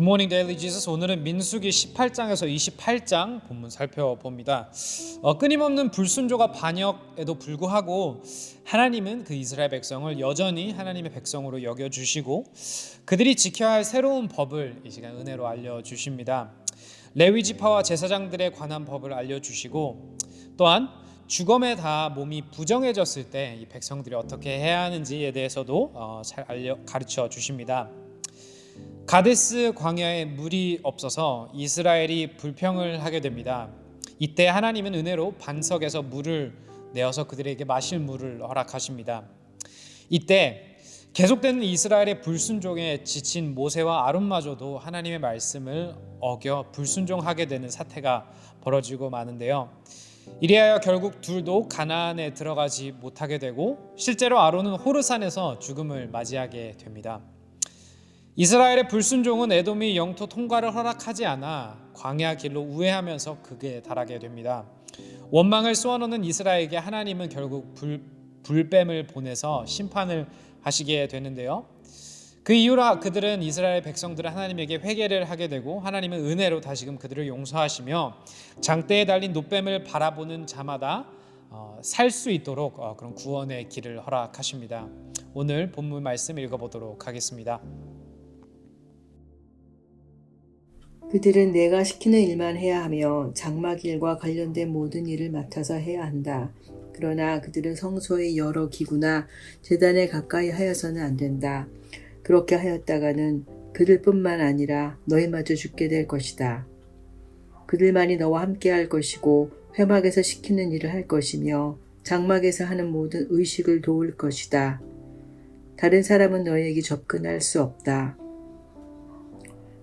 굿모닝 데일리 지저스. 오늘은 민수기 18장에서 28장 본문 살펴봅니다. 끊임없는 불순종과 반역에도 불구하고 하나님은 그 이스라엘 백성을 여전히 하나님의 백성으로 여겨주시고 그들이 지켜야 할 새로운 법을 이 시간 은혜로 알려주십니다. 레위 지파와 제사장들에 관한 법을 알려주시고 또한 죽음에 다 몸이 부정해졌을 때 이 백성들이 어떻게 해야 하는지에 대해서도 잘 가르쳐 주십니다. 가데스 광야에 물이 없어서 이스라엘이 불평을 하게 됩니다. 이때 하나님은 은혜로 반석에서 물을 내어서 그들에게 마실 물을 허락하십니다. 이때 계속되는 이스라엘의 불순종에 지친 모세와 아론마저도 하나님의 말씀을 어겨 불순종하게 되는 사태가 벌어지고 마는데요. 이리하여 결국 둘도 가나안에 들어가지 못하게 되고 실제로 아론은 호르산에서 죽음을 맞이하게 됩니다. 이스라엘의 불순종은 에돔이 영토 통과를 허락하지 않아 광야 길로 우회하면서 극에 달하게 됩니다. 원망을 쏘아놓는 이스라엘에게 하나님은 결국 불뱀을 보내서 심판을 하시게 되는데요. 그 이후로 그들은 이스라엘 백성들은 하나님에게 회개를 하게 되고 하나님은 은혜로 다시금 그들을 용서하시며 장대에 달린 놋뱀을 바라보는 자마다 살 수 있도록 그런 구원의 길을 허락하십니다. 오늘 본문 말씀 읽어보도록 하겠습니다. 그들은 내가 시키는 일만 해야 하며 장막일과 관련된 모든 일을 맡아서 해야 한다. 그러나 그들은 성소의 여러 기구나 제단에 가까이 하여서는 안 된다. 그렇게 하였다가는 그들뿐만 아니라 너희마저 죽게 될 것이다. 그들만이 너와 함께 할 것이고 회막에서 시키는 일을 할 것이며 장막에서 하는 모든 의식을 도울 것이다. 다른 사람은 너희에게 접근할 수 없다.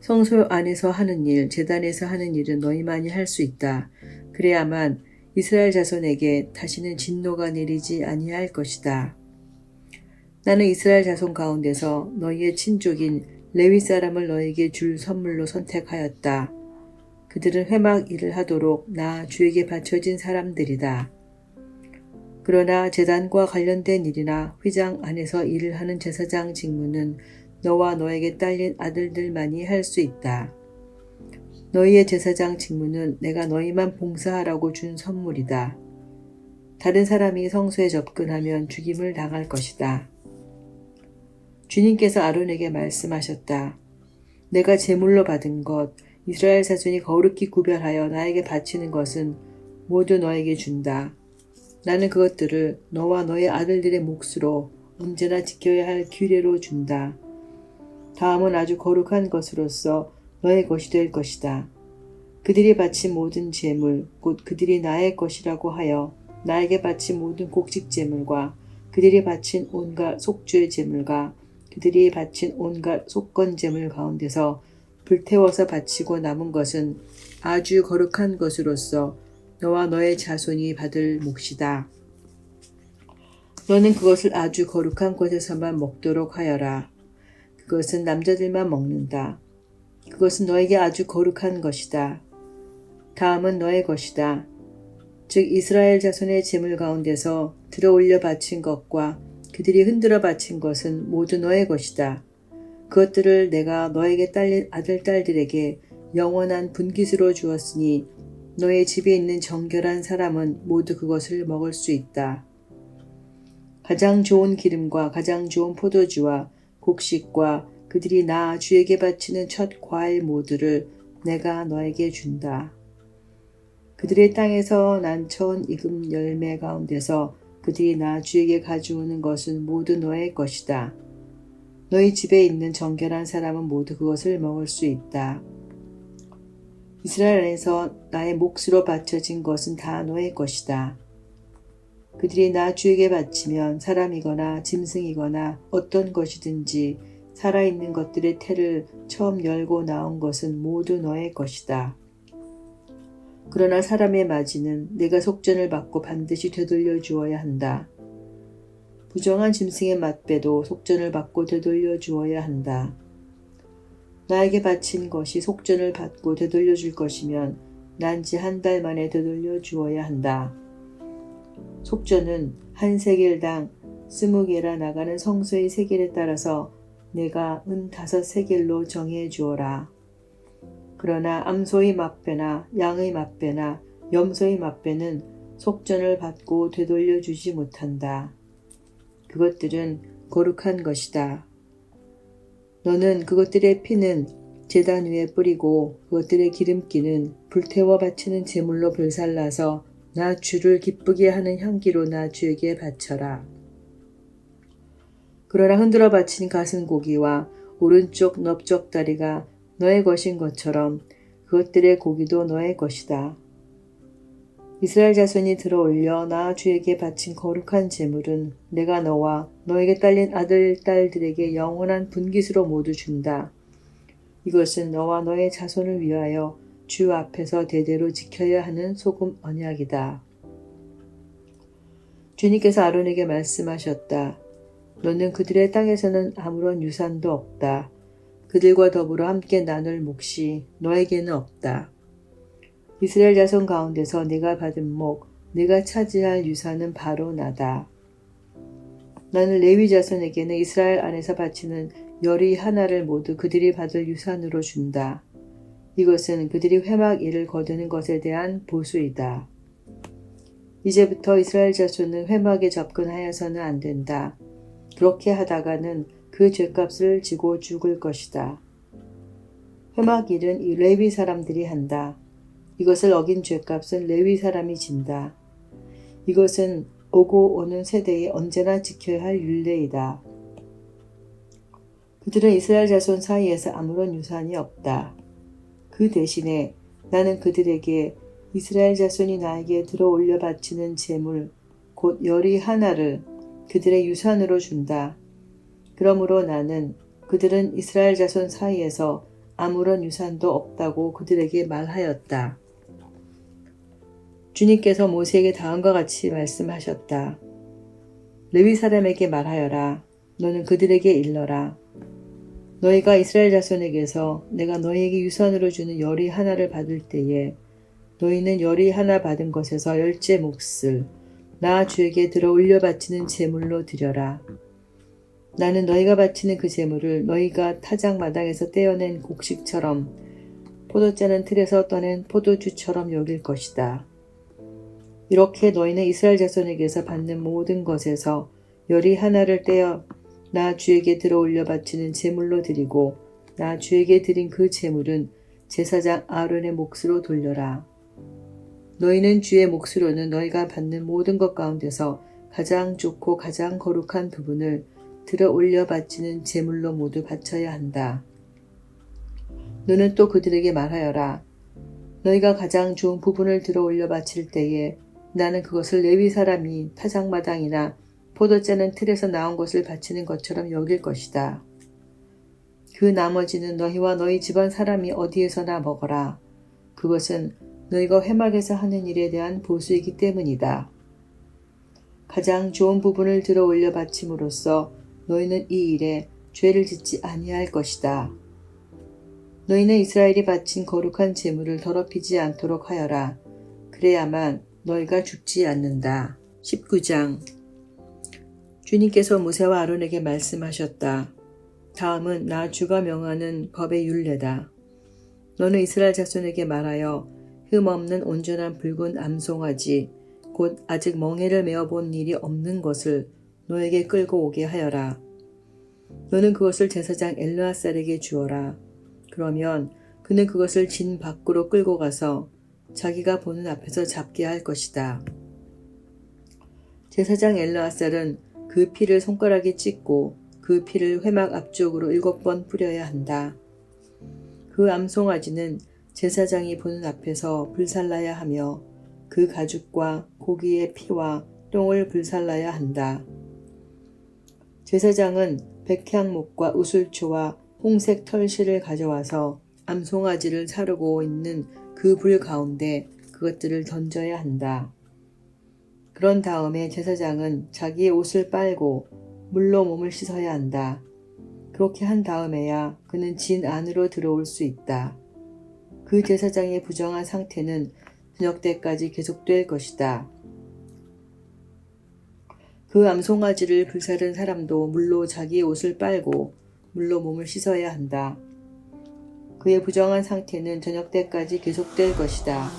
성소 안에서 하는 일, 제단에서 하는 일은 너희만이 할 수 있다. 그래야만 이스라엘 자손에게 다시는 진노가 내리지 아니할 것이다. 나는 이스라엘 자손 가운데서 너희의 친족인 레위 사람을 너희에게 줄 선물로 선택하였다. 그들은 회막 일을 하도록 나 주에게 바쳐진 사람들이다. 그러나 제단과 관련된 일이나 휘장 안에서 일을 하는 제사장 직무는 너와 너에게 딸린 아들들만이 할 수 있다. 너희의 제사장 직무는 내가 너희만 봉사하라고 준 선물이다. 다른 사람이 성소에 접근하면 죽임을 당할 것이다. 주님께서 아론에게 말씀하셨다. 내가 제물로 받은 것, 이스라엘 자손이 거룩히 구별하여 나에게 바치는 것은 모두 너에게 준다. 나는 그것들을 너와 너의 아들들의 몫으로 언제나 지켜야 할 규례로 준다. 다음은 아주 거룩한 것으로서 너의 것이 될 것이다. 그들이 바친 모든 제물, 곧 그들이 나의 것이라고 하여 나에게 바친 모든 곡식 제물과 그들이 바친 온갖 속죄 제물과 그들이 바친 온갖 속건 제물 가운데서 불태워서 바치고 남은 것은 아주 거룩한 것으로서 너와 너의 자손이 받을 몫이다. 너는 그것을 아주 거룩한 곳에서만 먹도록 하여라. 그것은 남자들만 먹는다. 그것은 너에게 아주 거룩한 것이다. 다음은 너의 것이다. 즉 이스라엘 자손의 제물 가운데서 들어올려 바친 것과 그들이 흔들어 바친 것은 모두 너의 것이다. 그것들을 내가 너에게 딸린 아들 딸들에게 영원한 분깃으로 주었으니 너의 집에 있는 정결한 사람은 모두 그것을 먹을 수 있다. 가장 좋은 기름과 가장 좋은 포도주와 곡식과 그들이 나 주에게 바치는 첫 과일 모두를 내가 너에게 준다. 그들의 땅에서 난 처음 익은 열매 가운데서 그들이 나 주에게 가져오는 것은 모두 너의 것이다. 너희 집에 있는 정결한 사람은 모두 그것을 먹을 수 있다. 이스라엘 안에서 나의 몫으로 바쳐진 것은 다 너의 것이다. 그들이 나 주에게 바치면 사람이거나 짐승이거나 어떤 것이든지 살아있는 것들의 태를 처음 열고 나온 것은 모두 너의 것이다. 그러나 사람의 맞이는 내가 속전을 받고 반드시 되돌려 주어야 한다. 부정한 짐승의 맞배도 속전을 받고 되돌려 주어야 한다. 나에게 바친 것이 속전을 받고 되돌려 줄 것이면 난지 한 달 만에 되돌려 주어야 한다. 속전은 한 세겔당 20개라 나가는 성소의 세겔에 따라서 내가 은 5세겔로 정해 주어라. 그러나 암소의 맛배나 양의 맛배나 염소의 맛배는 속전을 받고 되돌려 주지 못한다. 그것들은 거룩한 것이다. 너는 그것들의 피는 제단 위에 뿌리고 그것들의 기름기는 불태워 바치는 제물로 불살라서 나 주를 기쁘게 하는 향기로 나 주에게 바쳐라. 그러나 흔들어 바친 가슴 고기와 오른쪽 넓적다리가 너의 것인 것처럼 그것들의 고기도 너의 것이다. 이스라엘 자손이 들어올려 나 주에게 바친 거룩한 제물은 내가 너와 너에게 딸린 아들, 딸들에게 영원한 분깃으로 모두 준다. 이것은 너와 너의 자손을 위하여 주 앞에서 대대로 지켜야 하는 소금 언약이다. 주님께서 아론에게 말씀하셨다. 너는 그들의 땅에서는 아무런 유산도 없다. 그들과 더불어 함께 나눌 몫이 너에게는 없다. 이스라엘 자손 가운데서 내가 받은 목, 내가 차지할 유산은 바로 나다. 나는 레위 자손에게는 이스라엘 안에서 바치는 열의 하나를 모두 그들이 받을 유산으로 준다. 이것은 그들이 회막 일을 거두는 것에 대한 보수이다. 이제부터 이스라엘 자손은 회막에 접근하여서는 안 된다. 그렇게 하다가는 그 죄값을 지고 죽을 것이다. 회막 일은 이 레위 사람들이 한다. 이것을 어긴 죄값은 레위 사람이 진다. 이것은 오고 오는 세대에 언제나 지켜야 할 율례이다. 그들은 이스라엘 자손 사이에서 아무런 유산이 없다. 그 대신에 나는 그들에게 이스라엘 자손이 나에게 들어올려 바치는 제물, 곧 열의 하나를 그들의 유산으로 준다. 그러므로 나는 그들은 이스라엘 자손 사이에서 아무런 유산도 없다고 그들에게 말하였다. 주님께서 모세에게 다음과 같이 말씀하셨다. 레위 사람에게 말하여라. 너는 그들에게 일러라. 너희가 이스라엘 자손에게서 내가 너희에게 유산으로 주는 열의 하나를 받을 때에 너희는 열의 하나 받은 것에서 10째 몫을 나 주에게 들어 올려 바치는 제물로 드려라. 나는 너희가 바치는 그 제물을 너희가 타작마당에서 떼어낸 곡식처럼 포도짜는 틀에서 떠낸 포도주처럼 여길 것이다. 이렇게 너희는 이스라엘 자손에게서 받는 모든 것에서 열의 하나를 떼어 나 주에게 들어 올려 바치는 제물로 드리고 나 주에게 드린 그 제물은 제사장 아론의 몫으로 돌려라. 너희는 주의 몫으로는 너희가 받는 모든 것 가운데서 가장 좋고 가장 거룩한 부분을 들어 올려 바치는 제물로 모두 바쳐야 한다. 너는 또 그들에게 말하여라. 너희가 가장 좋은 부분을 들어 올려 바칠 때에 나는 그것을 레위 사람이 타작마당이나 포도짜는 틀에서 나온 것을 바치는 것처럼 여길 것이다. 그 나머지는 너희와 너희 집안 사람이 어디에서나 먹어라. 그것은 너희가 회막에서 하는 일에 대한 보수이기 때문이다. 가장 좋은 부분을 들어 올려 바침으로써 너희는 이 일에 죄를 짓지 아니할 것이다. 너희는 이스라엘이 바친 거룩한 제물을 더럽히지 않도록 하여라. 그래야만 너희가 죽지 않는다. 19장 주님께서 모세와 아론에게 말씀하셨다. 다음은 나 주가 명하는 법의 율례다. 너는 이스라엘 자손에게 말하여 흠없는 온전한 붉은 암송아지 곧 아직 멍에를 메어본 일이 없는 것을 너에게 끌고 오게 하여라. 너는 그것을 제사장 엘르아살에게 주어라. 그러면 그는 그것을 진 밖으로 끌고 가서 자기가 보는 앞에서 잡게 할 것이다. 제사장 엘르아살은 그 피를 손가락에 찍고 그 피를 회막 앞쪽으로 7번 뿌려야 한다. 그 암송아지는 제사장이 보는 앞에서 불살라야 하며 그 가죽과 고기의 피와 똥을 불살라야 한다. 제사장은 백향목과 우슬초와 홍색 털실을 가져와서 암송아지를 사르고 있는 그 불 가운데 그것들을 던져야 한다. 그런 다음에 제사장은 자기의 옷을 빨고 물로 몸을 씻어야 한다. 그렇게 한 다음에야 그는 진 안으로 들어올 수 있다. 그 제사장의 부정한 상태는 저녁 때까지 계속될 것이다. 그 암송아지를 불사른 사람도 물로 자기의 옷을 빨고 물로 몸을 씻어야 한다. 그의 부정한 상태는 저녁 때까지 계속될 것이다.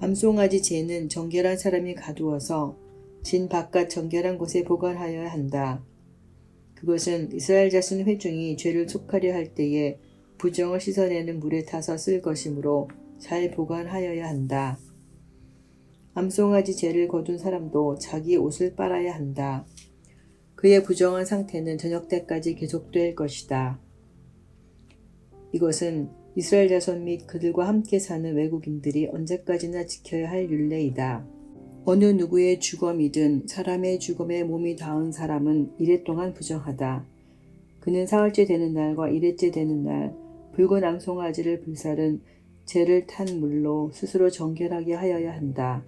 암송아지 재는 정결한 사람이 가두어서 진 바깥 정결한 곳에 보관하여야 한다. 그것은 이스라엘 자손 회중이 죄를 속하려 할 때에 부정을 씻어내는 물에 타서 쓸 것이므로 잘 보관하여야 한다. 암송아지 죄를 거둔 사람도 자기 옷을 빨아야 한다. 그의 부정한 상태는 저녁 때까지 계속될 것이다. 이것은 이스라엘 자손 및 그들과 함께 사는 외국인들이 언제까지나 지켜야 할 율례이다. 어느 누구의 주검이든 사람의 주검에 몸이 닿은 사람은 이래 동안 부정하다. 그는 사흘째 되는 날과 이레째 되는 날 붉은 암송아지를 불살은 죄를 탄 물로 스스로 정결하게 하여야 한다.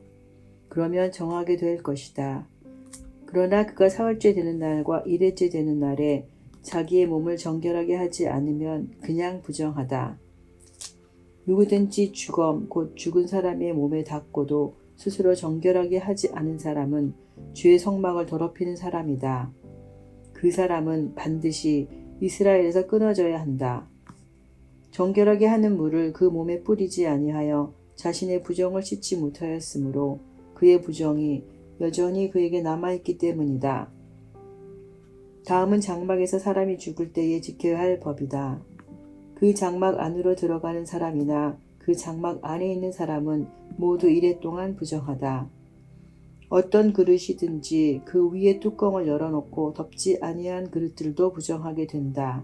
그러면 정하게 될 것이다. 그러나 그가 사흘째 되는 날과 이레째 되는 날에 자기의 몸을 정결하게 하지 않으면 그냥 부정하다. 누구든지 주검 곧 죽은 사람의 몸에 닿고도 스스로 정결하게 하지 않은 사람은 주의 성막을 더럽히는 사람이다. 그 사람은 반드시 이스라엘에서 끊어져야 한다. 정결하게 하는 물을 그 몸에 뿌리지 아니하여 자신의 부정을 씻지 못하였으므로 그의 부정이 여전히 그에게 남아있기 때문이다. 다음은 장막에서 사람이 죽을 때에 지켜야 할 법이다. 그 장막 안으로 들어가는 사람이나 그 장막 안에 있는 사람은 모두 이래 동안 부정하다. 어떤 그릇이든지 그 위에 뚜껑을 열어놓고 덮지 아니한 그릇들도 부정하게 된다.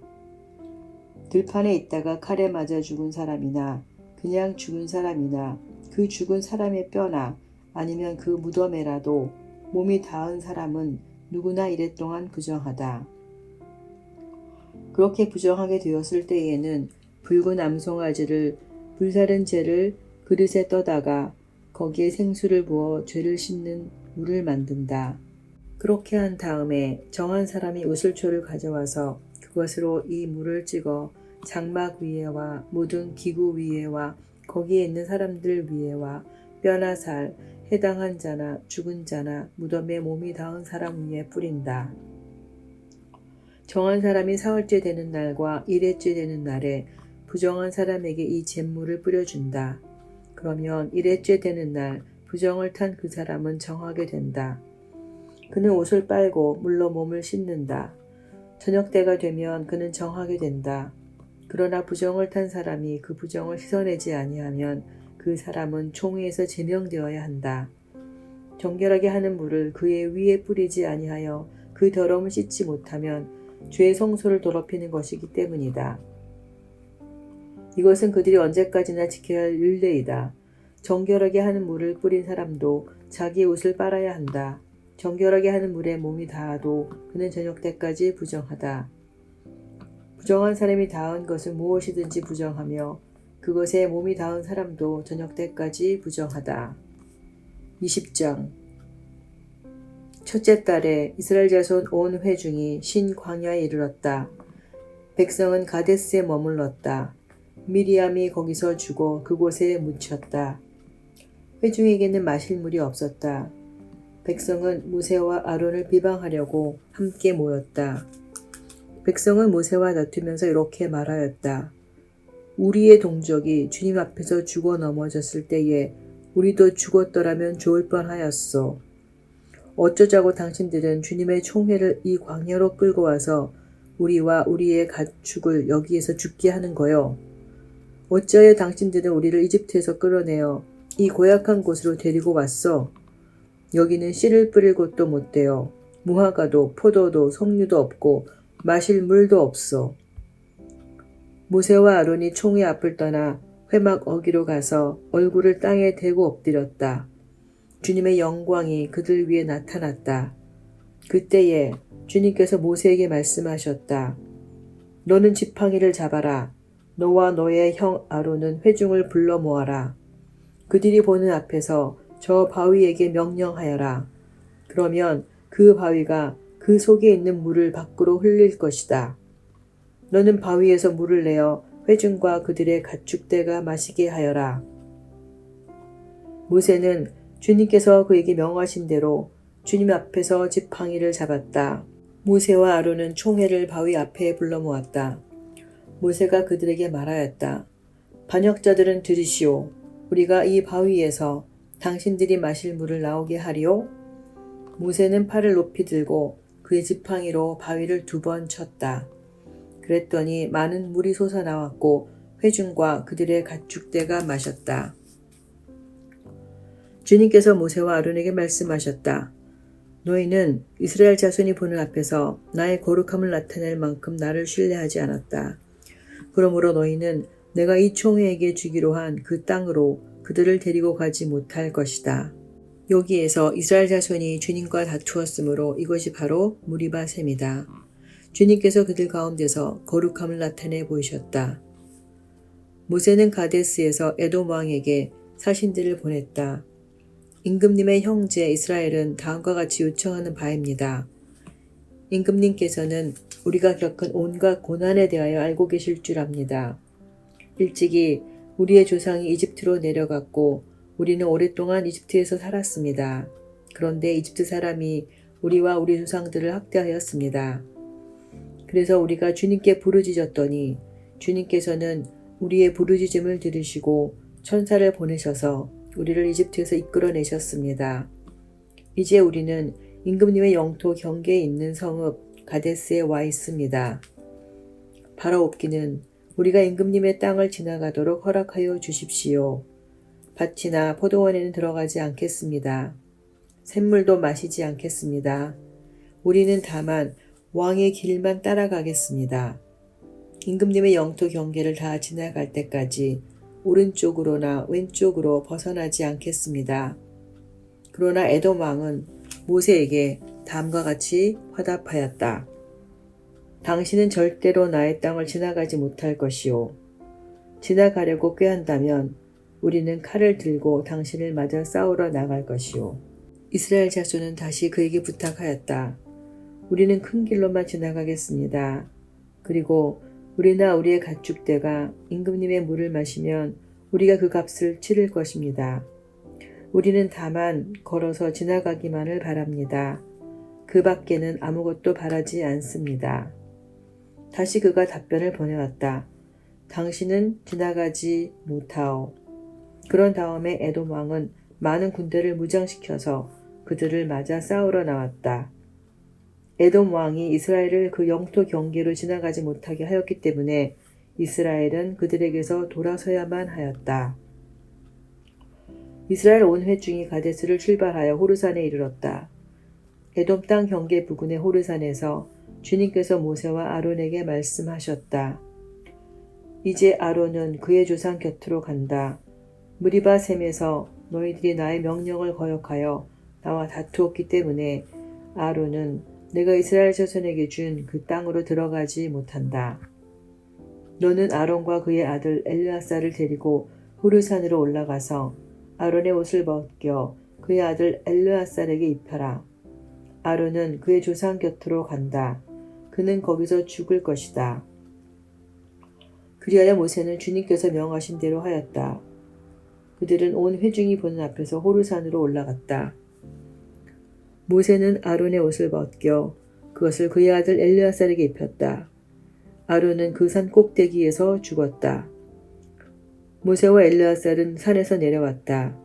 들판에 있다가 칼에 맞아 죽은 사람이나 그냥 죽은 사람이나 그 죽은 사람의 뼈나 아니면 그 무덤에라도 몸이 닿은 사람은 누구나 이래 동안 부정하다. 그렇게 부정하게 되었을 때에는 붉은 암송아지를 불사른 재를 그릇에 떠다가 거기에 생수를 부어 죄를 씻는 물을 만든다. 그렇게 한 다음에 정한 사람이 우슬초를 가져와서 그것으로 이 물을 찍어 장막 위에와 모든 기구 위에와 거기에 있는 사람들 위에와 뼈나 살, 해당한 자나 죽은 자나 무덤에 몸이 닿은 사람 위에 뿌린다. 정한 사람이 사흘째 되는 날과 일회째 되는 날에 부정한 사람에게 이 잿물을 뿌려준다. 그러면 일회째 되는 날 부정을 탄 그 사람은 정하게 된다. 그는 옷을 빨고 물로 몸을 씻는다. 저녁 때가 되면 그는 정하게 된다. 그러나 부정을 탄 사람이 그 부정을 씻어내지 아니하면 그 사람은 총회에서 제명되어야 한다. 정결하게 하는 물을 그의 위에 뿌리지 아니하여 그 더러움을 씻지 못하면 죄의 성소를 더럽히는 것이기 때문이다. 이것은 그들이 언제까지나 지켜야 할 율례이다. 정결하게 하는 물을 뿌린 사람도 자기 옷을 빨아야 한다. 정결하게 하는 물에 몸이 닿아도 그는 저녁 때까지 부정하다. 부정한 사람이 닿은 것은 무엇이든지 부정하며 그것에 몸이 닿은 사람도 저녁 때까지 부정하다. 20장 첫째 달에 이스라엘 자손 온 회중이 신 광야에 이르렀다. 백성은 가데스에 머물렀다. 미리암이 거기서 죽어 그곳에 묻혔다. 회중에게는 마실 물이 없었다. 백성은 모세와 아론을 비방하려고 함께 모였다. 백성은 모세와 다투면서 이렇게 말하였다. 우리의 동족이 주님 앞에서 죽어 넘어졌을 때에 우리도 죽었더라면 좋을 뻔하였소. 어쩌자고 당신들은 주님의 총회를 이 광야로 끌고 와서 우리와 우리의 가축을 여기에서 죽게 하는 거요. 어찌하여 당신들은 우리를 이집트에서 끌어내어 이 고약한 곳으로 데리고 왔어? 여기는 씨를 뿌릴 곳도 못 되어 무화과도 포도도 석류도 없고 마실 물도 없어. 모세와 아론이 총회 앞을 떠나 회막 어기로 가서 얼굴을 땅에 대고 엎드렸다. 주님의 영광이 그들 위에 나타났다. 그때에 주님께서 모세에게 말씀하셨다. 너는 지팡이를 잡아라. 너와 너의 형 아론은 회중을 불러 모아라. 그들이 보는 앞에서 저 바위에게 명령하여라. 그러면 그 바위가 그 속에 있는 물을 밖으로 흘릴 것이다. 너는 바위에서 물을 내어 회중과 그들의 가축대가 마시게 하여라. 모세는 주님께서 그에게 명하신 대로 주님 앞에서 지팡이를 잡았다. 모세와 아론은 총회를 바위 앞에 불러 모았다. 모세가 그들에게 말하였다. 반역자들은 들으시오. 우리가 이 바위에서 당신들이 마실 물을 나오게 하리오? 모세는 팔을 높이 들고 그의 지팡이로 바위를 2번 쳤다. 그랬더니 많은 물이 솟아나왔고 회중과 그들의 가축대가 마셨다. 주님께서 모세와 아론에게 말씀하셨다. 너희는 이스라엘 자손이 보는 앞에서 나의 거룩함을 나타낼 만큼 나를 신뢰하지 않았다. 그러므로 너희는 내가 이 총회에게 주기로 한 그 땅으로 그들을 데리고 가지 못할 것이다. 여기에서 이스라엘 자손이 주님과 다투었으므로 이것이 바로 무리바 셈이다. 주님께서 그들 가운데서 거룩함을 나타내 보이셨다. 모세는 가데스에서 에돔 왕에게 사신들을 보냈다. 임금님의 형제 이스라엘은 다음과 같이 요청하는 바입니다. 임금님께서는 우리가 겪은 온갖 고난에 대하여 알고 계실 줄 압니다. 일찍이 우리의 조상이 이집트로 내려갔고 우리는 오랫동안 이집트에서 살았습니다. 그런데 이집트 사람이 우리와 우리 조상들을 학대하였습니다. 그래서 우리가 주님께 부르짖었더니 주님께서는 우리의 부르짖음을 들으시고 천사를 보내셔서 우리를 이집트에서 이끌어내셨습니다. 이제 우리는 임금님의 영토 경계에 있는 성읍 가데스에 와 있습니다. 바라옵기는 우리가 임금님의 땅을 지나가도록 허락하여 주십시오. 밭이나 포도원에는 들어가지 않겠습니다. 샘물도 마시지 않겠습니다. 우리는 다만 왕의 길만 따라가겠습니다. 임금님의 영토 경계를 다 지나갈 때까지 오른쪽으로나 왼쪽으로 벗어나지 않겠습니다. 그러나 에돔 왕은 모세에게 다음과 같이 화답하였다. 당신은 절대로 나의 땅을 지나가지 못할 것이오. 지나가려고 꾀한다면 우리는 칼을 들고 당신을 맞아 싸우러 나갈 것이오. 이스라엘 자손은 다시 그에게 부탁하였다. 우리는 큰 길로만 지나가겠습니다. 그리고 우리나 우리의 가축대가 임금님의 물을 마시면 우리가 그 값을 치를 것입니다. 우리는 다만 걸어서 지나가기만을 바랍니다. 그 밖에는 아무것도 바라지 않습니다. 다시 그가 답변을 보내왔다. 당신은 지나가지 못하오. 그런 다음에 에돔 왕은 많은 군대를 무장시켜서 그들을 맞아 싸우러 나왔다. 에돔 왕이 이스라엘을 그 영토 경계로 지나가지 못하게 하였기 때문에 이스라엘은 그들에게서 돌아서야만 하였다. 이스라엘 온 회중이 가데스를 출발하여 호르산에 이르렀다. 에돔 땅 경계 부근의 호르산에서 주님께서 모세와 아론에게 말씀하셨다. 이제 아론은 그의 조상 곁으로 간다. 무리바 셈에서 너희들이 나의 명령을 거역하여 나와 다투었기 때문에 아론은 내가 이스라엘 자손에게 준 그 땅으로 들어가지 못한다. 너는 아론과 그의 아들 엘르아사를 데리고 호르산으로 올라가서 아론의 옷을 벗겨 그의 아들 엘르아살에게 입혀라. 아론은 그의 조상 곁으로 간다. 그는 거기서 죽을 것이다. 그리하여 모세는 주님께서 명하신 대로 하였다. 그들은 온 회중이 보는 앞에서 호르산으로 올라갔다. 모세는 아론의 옷을 벗겨 그것을 그의 아들 엘르아살에게 입혔다. 아론은 그 산 꼭대기에서 죽었다. 모세와 엘르아살은 산에서 내려왔다.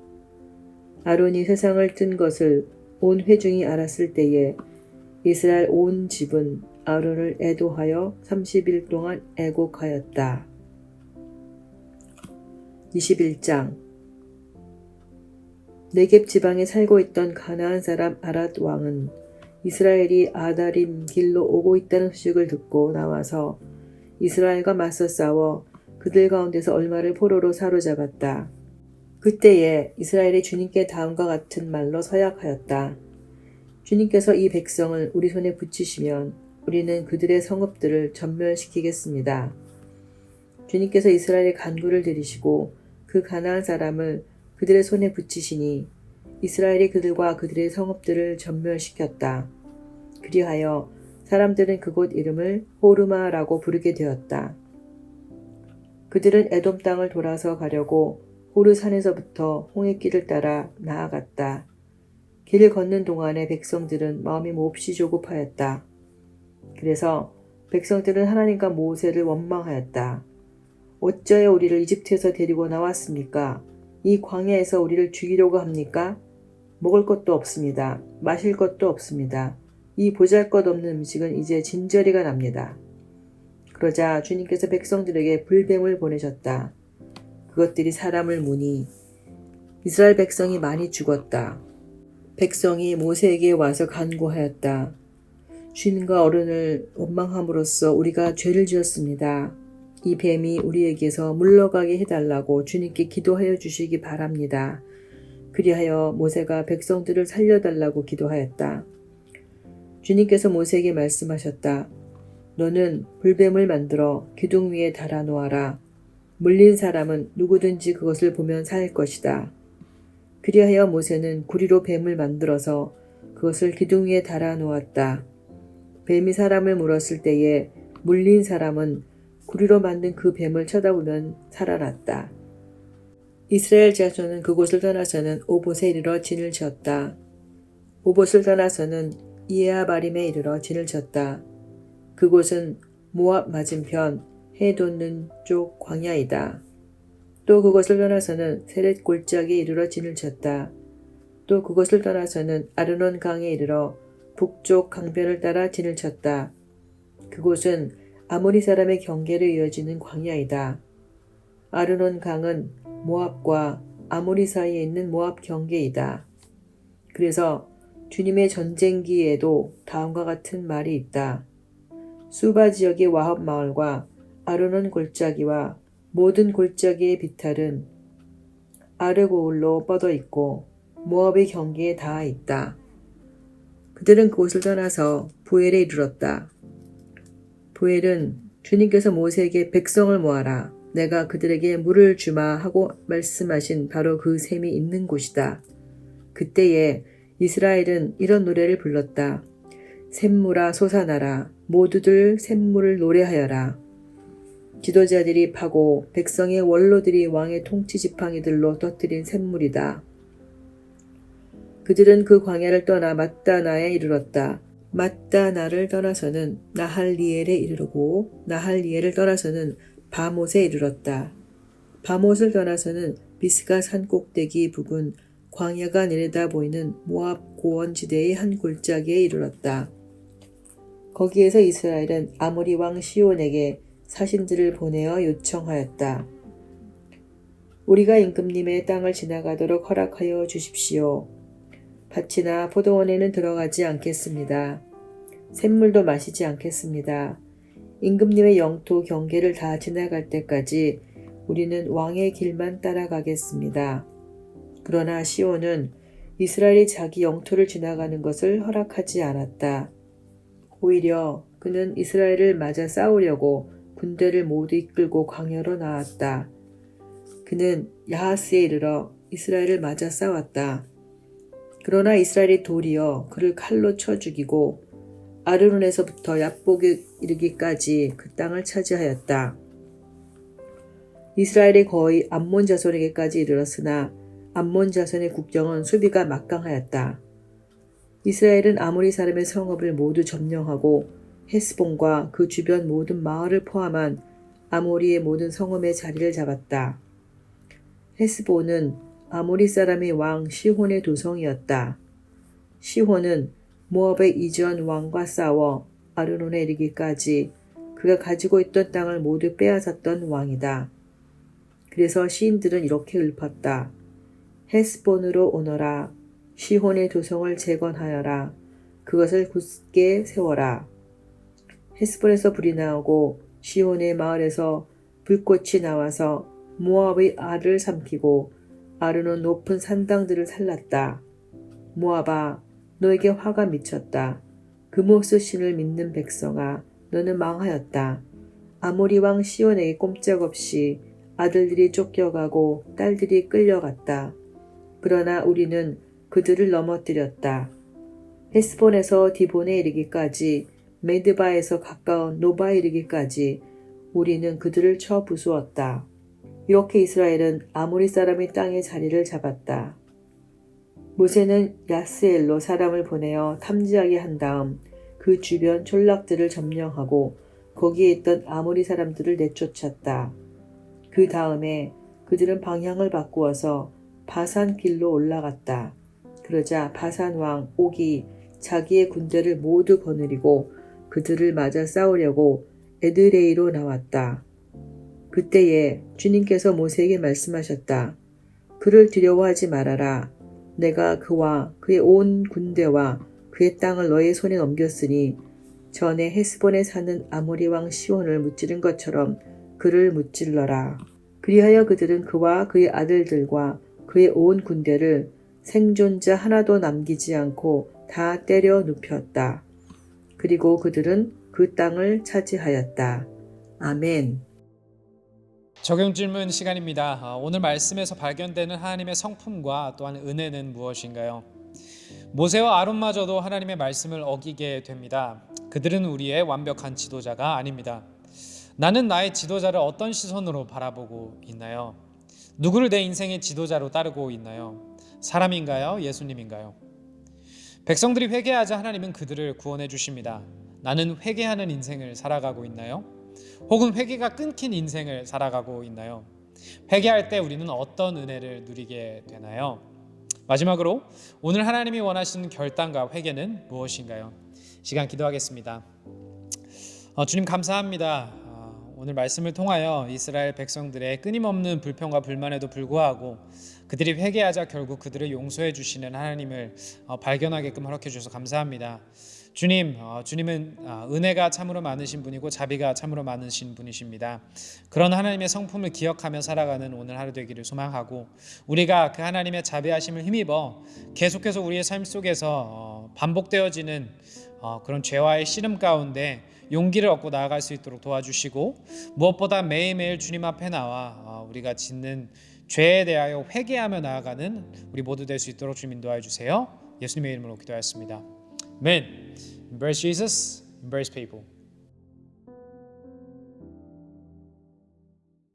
아론이 세상을 뜬 것을 온 회중이 알았을 때에 이스라엘 온 집은 아론을 애도하여 30일 동안 애곡하였다. 21장 네겝 지방에 살고 있던 가나안 사람 아랏 왕은 이스라엘이 아다림 길로 오고 있다는 소식을 듣고 나와서 이스라엘과 맞서 싸워 그들 가운데서 얼마를 포로로 사로잡았다. 그때에 이스라엘이 주님께 다음과 같은 말로 서약하였다. 주님께서 이 백성을 우리 손에 붙이시면 우리는 그들의 성읍들을 전멸시키겠습니다. 주님께서 이스라엘의 간구를 들으시고 그 가나안 사람을 그들의 손에 붙이시니 이스라엘이 그들과 그들의 성읍들을 전멸시켰다. 그리하여 사람들은 그곳 이름을 호르마라고 부르게 되었다. 그들은 에돔 땅을 돌아서 가려고 호르산에서부터 홍해길을 따라 나아갔다. 길을 걷는 동안에 백성들은 마음이 몹시 조급하였다. 그래서 백성들은 하나님과 모세를 원망하였다. 어찌하여 우리를 이집트에서 데리고 나왔습니까? 이 광야에서 우리를 죽이려고 합니까? 먹을 것도 없습니다. 마실 것도 없습니다. 이 보잘것없는 음식은 이제 진저리가 납니다. 그러자 주님께서 백성들에게 불뱀을 보내셨다. 그것들이 사람을 무니 이스라엘 백성이 많이 죽었다. 백성이 모세에게 와서 간구하였다. 주님과 어른을 원망함으로써 우리가 죄를 지었습니다. 이 뱀이 우리에게서 물러가게 해달라고 주님께 기도하여 주시기 바랍니다. 그리하여 모세가 백성들을 살려달라고 기도하였다. 주님께서 모세에게 말씀하셨다. 너는 불뱀을 만들어 기둥 위에 달아 놓아라. 물린 사람은 누구든지 그것을 보면 살 것이다. 그리하여 모세는 구리로 뱀을 만들어서 그것을 기둥 위에 달아 놓았다. 뱀이 사람을 물었을 때에 물린 사람은 구리로 만든 그 뱀을 쳐다보면 살아났다. 이스라엘 자손은 그곳을 떠나서는 오봇에 이르러 진을 쳤다. 오봇을 떠나서는 이에아바림에 이르러 진을 쳤다. 그곳은 모압 맞은편 해 돋는 쪽 광야이다. 또 그것을 떠나서는 세렛 골짜기에 이르러 진을 쳤다. 또 그것을 떠나서는 아르논 강에 이르러 북쪽 강변을 따라 진을 쳤다. 그곳은 아모리 사람의 경계로 이어지는 광야이다. 아르논 강은 모압과 아모리 사이에 있는 모압 경계이다. 그래서 주님의 전쟁기에도 다음과 같은 말이 있다. 수바 지역의 와합 마을과 아르논 골짜기와 모든 골짜기의 비탈은 아르고울로 뻗어 있고 모압의 경계에 닿아 있다. 그들은 그곳을 떠나서 보엘에 이르렀다. 보엘은 주님께서 모세에게 백성을 모아라. 내가 그들에게 물을 주마 하고 말씀하신 바로 그 샘이 있는 곳이다. 그때에 이스라엘은 이런 노래를 불렀다. 샘물아 솟아나라. 모두들 샘물을 노래하여라. 지도자들이 파고 백성의 원로들이 왕의 통치 지팡이들로 터뜨린 샘물이다. 그들은 그 광야를 떠나 맛다나에 이르렀다. 맛다나를 떠나서는 나할리엘에 이르르고 나할리엘을 떠나서는 바못에 이르렀다. 바못을 떠나서는 비스가 산 꼭대기 부근 광야가 내려다 보이는 모압 고원지대의 한 골짜기에 이르렀다. 거기에서 이스라엘은 아모리 왕 시온에게 사신들을 보내어 요청하였다. 우리가 임금님의 땅을 지나가도록 허락하여 주십시오. 밭이나 포도원에는 들어가지 않겠습니다. 샘물도 마시지 않겠습니다. 임금님의 영토 경계를 다 지나갈 때까지 우리는 왕의 길만 따라가겠습니다. 그러나 시온은 이스라엘이 자기 영토를 지나가는 것을 허락하지 않았다. 오히려 그는 이스라엘을 맞아 싸우려고 군대를 모두 이끌고 광야로 나왔다. 그는 야하스에 이르러 이스라엘을 맞아 싸웠다. 그러나 이스라엘이 도리어 그를 칼로 쳐 죽이고 아르논에서부터 야복에 이르기까지 그 땅을 차지하였다. 이스라엘이 거의 암몬 자손에게까지 이르렀으나 암몬 자손의 국경은 수비가 막강하였다. 이스라엘은 아모리 사람의 성읍을 모두 점령하고 헤스본과 그 주변 모든 마을을 포함한 아모리의 모든 성읍의 자리를 잡았다. 헤스본은 아모리 사람의 왕 시혼의 도성이었다. 시혼은 모압의 이전 왕과 싸워 아르논에 이르기까지 그가 가지고 있던 땅을 모두 빼앗았던 왕이다. 그래서 시인들은 이렇게 읊었다. 헤스본으로 오너라. 시혼의 도성을 재건하여라. 그것을 굳게 세워라. 헤스본에서 불이 나오고 시혼의 마을에서 불꽃이 나와서 모압의 알을 삼키고 아르논 높은 산당들을 살랐다. 모압아, 너에게 화가 미쳤다. 그모스 신을 믿는 백성아, 너는 망하였다. 아모리 왕 시온에게 꼼짝없이 아들들이 쫓겨가고 딸들이 끌려갔다. 그러나 우리는 그들을 넘어뜨렸다. 헤스본에서 디본에 이르기까지 메드바에서 가까운 노바에 이르기까지 우리는 그들을 쳐 부수었다. 이렇게 이스라엘은 아모리 사람의 땅의 자리를 잡았다. 모세는 야스엘로 사람을 보내어 탐지하게 한 다음 그 주변 촌락들을 점령하고 거기에 있던 아모리 사람들을 내쫓았다. 그 다음에 그들은 방향을 바꾸어서 바산 길로 올라갔다. 그러자 바산 왕 옥이 자기의 군대를 모두 거느리고 그들을 맞아 싸우려고 에드레이로 나왔다. 그때에 주님께서 모세에게 말씀하셨다. 그를 두려워하지 말아라. 내가 그와 그의 온 군대와 그의 땅을 너의 손에 넘겼으니 전에 헤스본에 사는 아모리 왕 시온을 무찌른 것처럼 그를 무찔러라. 그리하여 그들은 그와 그의 아들들과 그의 온 군대를 생존자 하나도 남기지 않고 다 때려 눕혔다. 그리고 그들은 그 땅을 차지하였다. 아멘. 적용 질문 시간입니다. 오늘 말씀에서 발견되는 하나님의 성품과 또한 은혜는 무엇인가요? 모세와 아론마저도 하나님의 말씀을 어기게 됩니다. 그들은 우리의 완벽한 지도자가 아닙니다. 나는 나의 지도자를 어떤 시선으로 바라보고 있나요? 누구를 내 인생의 지도자로 따르고 있나요? 사람인가요? 예수님인가요? 백성들이 회개하자 하나님은 그들을 구원해 주십니다. 나는 회개하는 인생을 살아가고 있나요? 혹은 회개가 끊긴 인생을 살아가고 있나요? 회개할 때 우리는 어떤 은혜를 누리게 되나요? 마지막으로 오늘 하나님이 원하시는 결단과 회개는 무엇인가요? 시간 기도하겠습니다. 주님 감사합니다. 오늘 말씀을 통하여 이스라엘 백성들의 끊임없는 불평과 불만에도 불구하고 그들이 회개하자 결국 그들을 용서해 주시는 하나님을 발견하게끔 허락해 주셔서 감사합니다. 주님, 주님은 은혜가 참으로 많으신 분이고 자비가 참으로 많으신 분이십니다. 그런 하나님의 성품을 기억하며 살아가는 오늘 하루 되기를 소망하고 우리가 그 하나님의 자비하심을 힘입어 계속해서 우리의 삶 속에서 반복되어지는 그런 죄와의 씨름 가운데 용기를 얻고 나아갈 수 있도록 도와주시고 무엇보다 매일매일 주님 앞에 나와 우리가 짓는 죄에 대하여 회개하며 나아가는 우리 모두 될 수 있도록 주님 인도하여 주세요. 예수님의 이름으로 기도하였습니다. Amen. Embrace Jesus, embrace people.